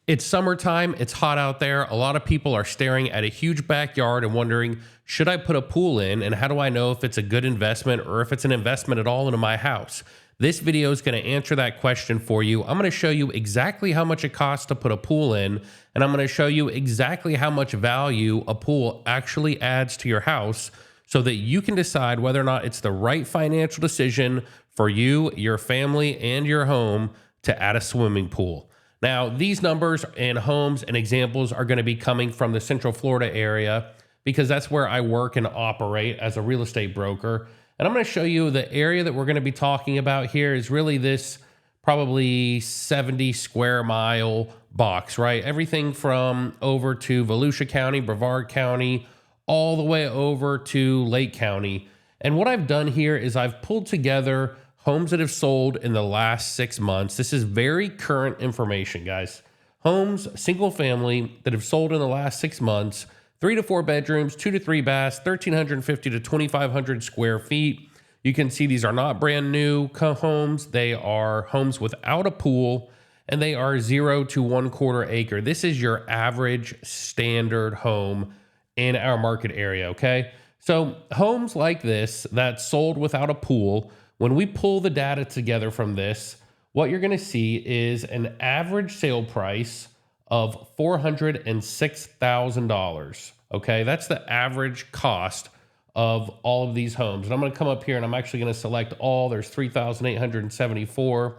It's summertime, it's hot out there. A lot of people are staring at a huge backyard and wondering, should I put a pool in? And how do I know if it's a good investment or if it's an investment at all into my house? This video is going to answer that question for you. I'm going to show you exactly how much it costs to put a pool in, and I'm going to show you exactly how much value a pool actually adds to your house so that you can decide whether or not it's the right financial decision for you, your family, and your home to add a swimming pool. Now, these numbers and homes and examples are going to be coming from the Central Florida area because that's where I work and operate as a real estate broker. And I'm going to show you the area that we're going to be talking about here is really this probably 70 square mile box, right? Everything from over to Volusia County, Brevard County, all the way over to Lake County. And what I've done here is I've pulled together homes that have sold in the last 6 months. This is very current information, guys. Homes, single family, that have sold in the last 6 months, 3 to 4 bedrooms, 2 to 3 baths, 1,350 to 2,500 square feet. You can see these are not brand new homes. They are homes without a pool, and they are 0 to 1/4 acre. This is your average standard home in our market area, okay? So homes like this that sold without a pool, when we pull the data together from this, what you're going to see is an average sale price of $406,000. Okay, that's the average cost of all of these homes. And I'm going to come up here and I'm actually going to select all. There's 3,874.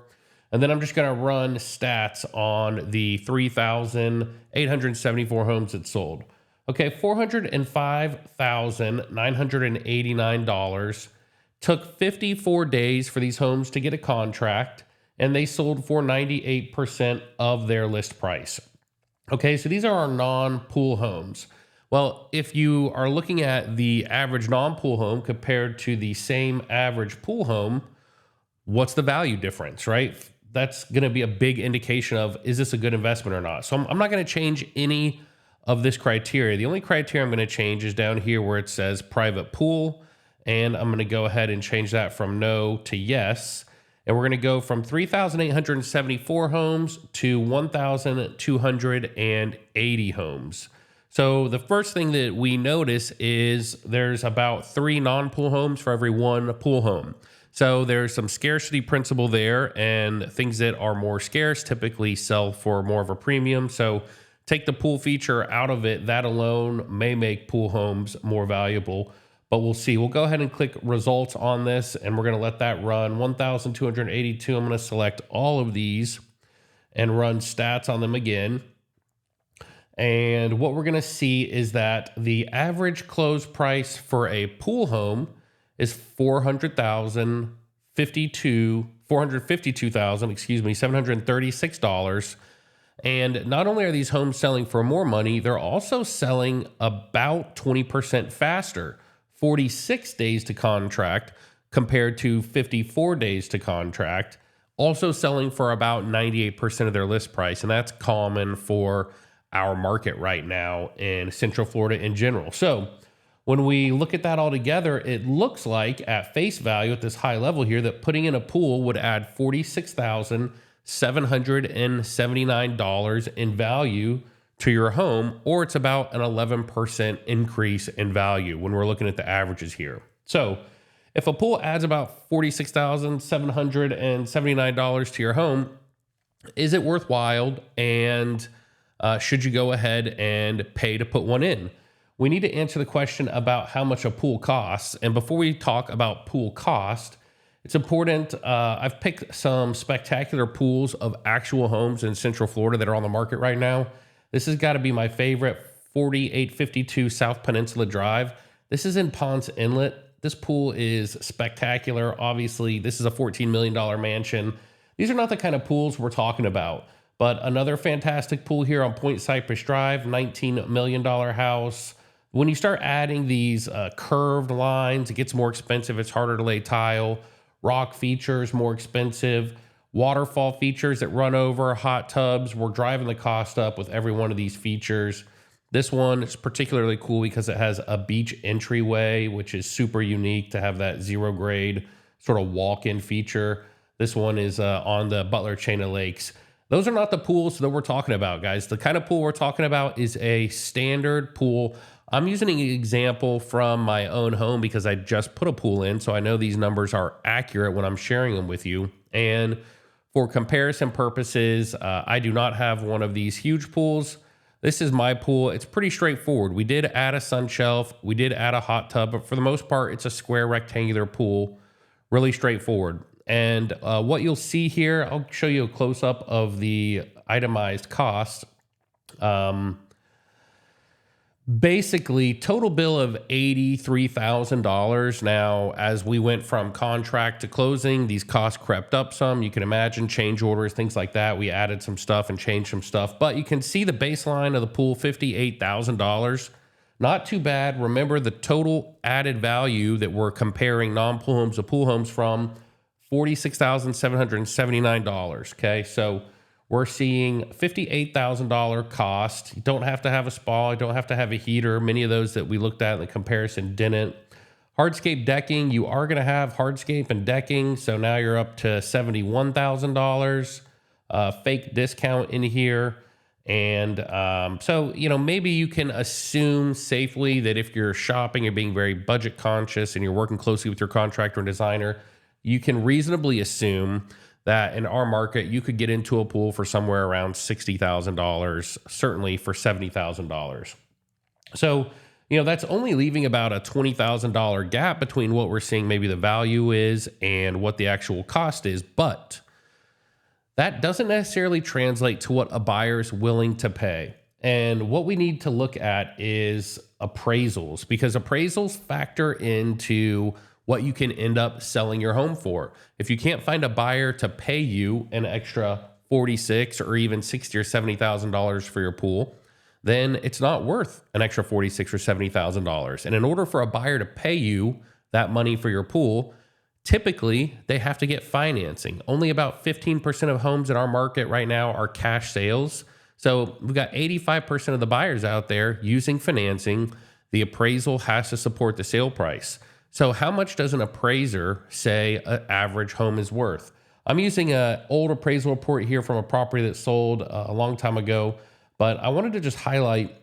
And then I'm just going to run stats on the 3,874 homes that sold. Okay, $405,989. Took 54 days for these homes to get a contract, and they sold for 98% of their list price. Okay, so these are our non-pool homes. Well, if you are looking at the average non-pool home compared to the same average pool home, what's the value difference, right? That's going to be a big indication of, is this a good investment or not? So I'm not going to change any of this criteria. The only criteria I'm going to change is down here where it says private pool. And I'm going to go ahead and change that from no to yes. And we're going to go from 3,874 homes to 1,280 homes. So the first thing that we notice is there's about 3 non-pool homes for every 1 pool home. So there's some scarcity principle there, and things that are more scarce typically sell for more of a premium. So take the pool feature out of it. That alone may make pool homes more valuable. But we'll see. We'll go ahead and click results on this, and we're going to let that run. 1,282. I'm going to select all of these and run stats on them again. And what we're going to see is that the average close price for a pool home is $736. And not only are these homes selling for more money, they're also selling about 20% faster. 46 days to contract compared to 54 days to contract, also selling for about 98% of their list price. And that's common for our market right now in Central Florida in general. So when we look at that all together, it looks like at face value at this high level here that putting in a pool would add $46,779 in value to your home, or it's about an 11% increase in value when we're looking at the averages here. So if a pool adds about $46,779 to your home, is it worthwhile? And should you go ahead and pay to put one in? We need to answer the question about how much a pool costs. And before we talk about pool cost, it's important. I've picked some spectacular pools of actual homes in Central Florida that are on the market right now. This has got to be my favorite, 4852 South Peninsula Drive. This is in Ponce Inlet. This pool is spectacular. Obviously, this is a $14 million mansion. These are not the kind of pools we're talking about. But another fantastic pool here on Point Cypress Drive, $19 million house. When you start adding these curved lines, it gets more expensive. It's harder to lay tile. Rock features, more expensive. Waterfall features that run over, hot tubs. We're driving the cost up with every one of these features. This one is particularly cool because it has a beach entryway, which is super unique to have that 0 grade sort of walk-in feature. This one is on the Butler Chain of Lakes. Those are not the pools that we're talking about, guys. The kind of pool we're talking about is a standard pool. I'm using an example from my own home because I just put a pool in, so I know these numbers are accurate when I'm sharing them with you. And for comparison purposes, I do not have one of these huge pools. This is my pool. It's pretty straightforward. We did add a sun shelf. We did add a hot tub, but for the most part, it's a square rectangular pool. Really straightforward. And what you'll see here, I'll show you a close-up of the itemized cost. Basically, total bill of $83,000. Now, as we went from contract to closing, these costs crept up some. You can imagine change orders, things like that. We added some stuff and changed some stuff. But you can see the baseline of the pool, $58,000. Not too bad. Remember the total added value that we're comparing non-pool homes to pool homes from, $46,779. Okay, so we're seeing $58,000 cost. You don't have to have a spa. You don't have to have a heater. Many of those that we looked at in the comparison didn't. Hardscape decking, you are going to have hardscape and decking. So now you're up to $71,000. Fake discount in here. And so, maybe you can assume safely that if you're shopping, you're being very budget conscious and you're working closely with your contractor and designer, you can reasonably assume that in our market, you could get into a pool for somewhere around $60,000, certainly for $70,000. So, that's only leaving about a $20,000 gap between what we're seeing maybe the value is and what the actual cost is. But that doesn't necessarily translate to what a buyer's willing to pay. And what we need to look at is appraisals, because appraisals factor into what you can end up selling your home for. If you can't find a buyer to pay you an extra $46,000 or even $60,000 or $70,000 for your pool, then it's not worth an extra $46,000 or $70,000. And in order for a buyer to pay you that money for your pool, typically they have to get financing. Only about 15% of homes in our market right now are cash sales. So we've got 85% of the buyers out there using financing. The appraisal has to support the sale price. So how much does an appraiser say an average home is worth? I'm using an old appraisal report here from a property that sold a long time ago, but I wanted to just highlight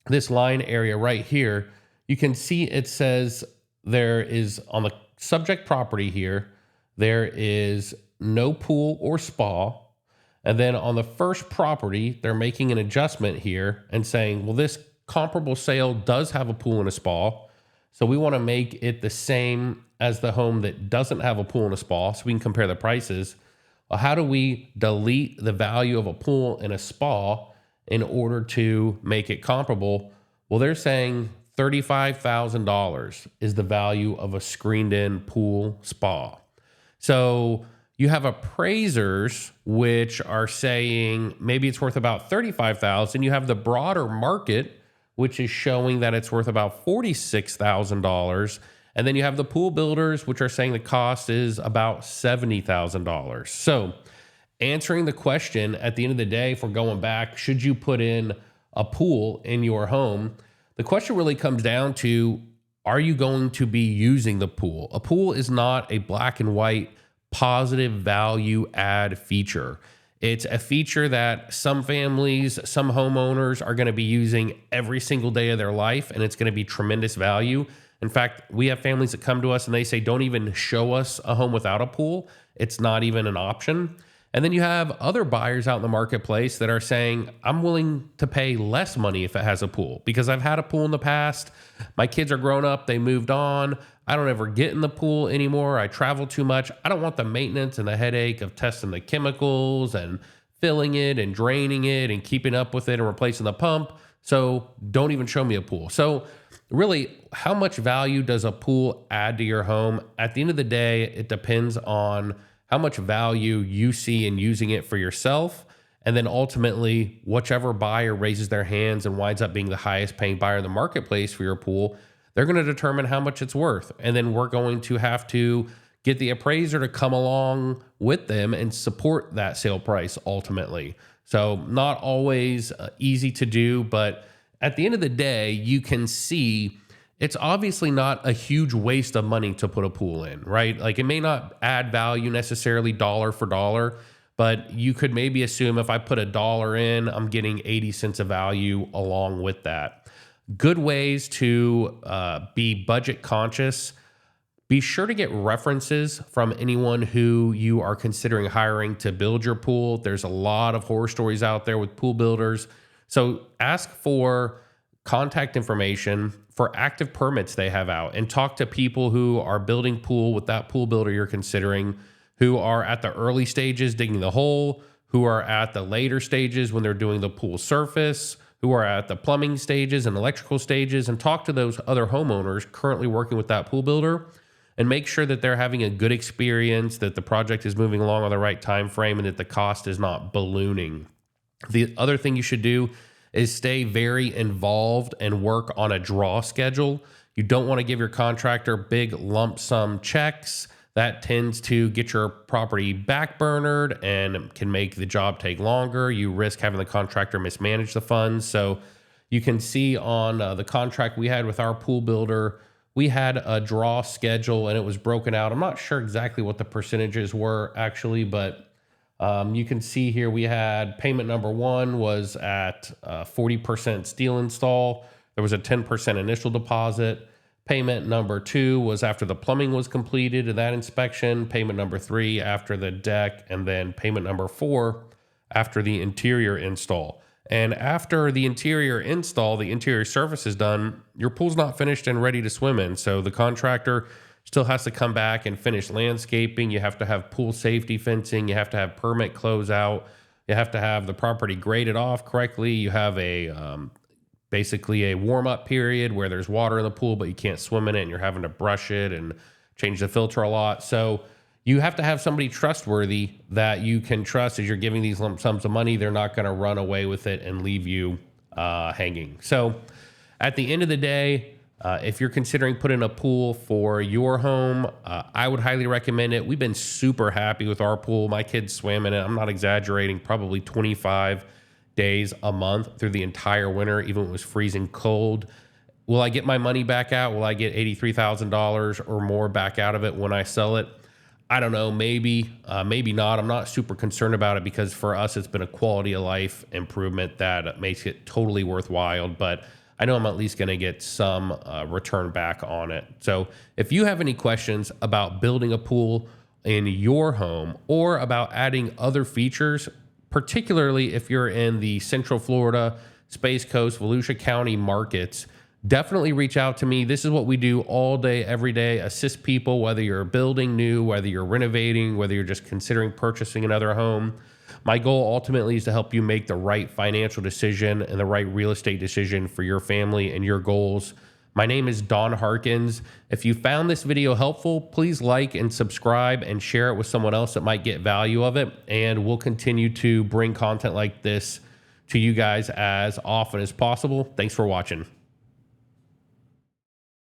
this line area right here. You can see it says there is, on the subject property here, there is no pool or spa. And then on the first property, they're making an adjustment here and saying, well, this comparable sale does have a pool and a spa. So we want to make it the same as the home that doesn't have a pool and a spa so we can compare the prices. Well, how do we delete the value of a pool and a spa in order to make it comparable? Well, they're saying $35,000 is the value of a screened-in pool spa. So you have appraisers which are saying maybe it's worth about $35,000. You have the broader market which is showing that it's worth about $46,000. And then you have the pool builders, which are saying the cost is about $70,000. So answering the question at the end of the day, if we're going back, should you put in a pool in your home? The question really comes down to, are you going to be using the pool? A pool is not a black and white positive value add feature. It's a feature that some families, some homeowners are going to be using every single day of their life, and it's going to be tremendous value. In fact, we have families that come to us and they say, don't even show us a home without a pool. It's not even an option. And then you have other buyers out in the marketplace that are saying, I'm willing to pay less money if it has a pool because I've had a pool in the past. My kids are grown up. They moved on. I don't ever get in the pool anymore. I travel too much. I don't want the maintenance and the headache of testing the chemicals and filling it and draining it and keeping up with it and replacing the pump. So don't even show me a pool. So really, how much value does a pool add to your home? At the end of the day, it depends on how much value you see in using it for yourself. And then ultimately, whichever buyer raises their hands and winds up being the highest paying buyer in the marketplace for your pool, they're going to determine how much it's worth. And then we're going to have to get the appraiser to come along with them and support that sale price ultimately. So not always easy to do, but at the end of the day, you can see it's obviously not a huge waste of money to put a pool in, right? Like it may not add value necessarily dollar for dollar, but you could maybe assume if I put $1 in, I'm getting 80 cents of value along with that. Good ways to be budget conscious. Be sure to get references from anyone who you are considering hiring to build your pool. There's a lot of horror stories out there with pool builders. So ask for contact information for active permits they have out, and talk to people who are building pool with that pool builder you're considering, who are at the early stages digging the hole, who are at the later stages when they're doing the pool surface, who are at the plumbing stages and electrical stages, and talk to those other homeowners currently working with that pool builder and make sure that they're having a good experience, that the project is moving along on the right time frame, and that the cost is not ballooning. The other thing you should do is stay very involved and work on a draw schedule. You don't want to give your contractor big lump sum checks. That tends to get your property backburnered and can make the job take longer. You risk having the contractor mismanage the funds. So you can see on the contract we had with our pool builder, we had a draw schedule and it was broken out. I'm not sure exactly what the percentages were actually, but you can see here we had payment number 1 was at 40% steel install. There was a 10% initial deposit. Payment number 2 was after the plumbing was completed and that inspection. Payment number 3 after the deck, and then payment number 4 after the interior install. And after the interior install, the interior surface is done, your pool's not finished and ready to swim in. So the contractor still has to come back and finish landscaping. You have to have pool safety fencing. You have to have permit closeout. You have to have the property graded off correctly. You have a basically a warm-up period where there's water in the pool, but you can't swim in it, and you're having to brush it and change the filter a lot. So you have to have somebody trustworthy that you can trust as you're giving these lump sums of money. They're not going to run away with it and leave you hanging. So at the end of the day, if you're considering putting a pool for your home, I would highly recommend it. We've been super happy with our pool. My kids swam in it. I'm not exaggerating, probably 25 days a month through the entire winter, even when it was freezing cold. Will I get my money back out? Will I get $83,000 or more back out of it when I sell it? I don't know, maybe not. I'm not super concerned about it because for us, it's been a quality of life improvement that makes it totally worthwhile. But I know I'm at least going to get some return back on it. So if you have any questions about building a pool in your home or about adding other features, particularly if you're in the Central Florida, Space Coast, Volusia County markets, definitely reach out to me. This is what we do all day, every day, assist people, whether you're building new, whether you're renovating, whether you're just considering purchasing another home. My goal ultimately is to help you make the right financial decision and the right real estate decision for your family and your goals. My name is Don Harkins. If you found this video helpful, please like and subscribe and share it with someone else that might get value of it. And we'll continue to bring content like this to you guys as often as possible. Thanks for watching.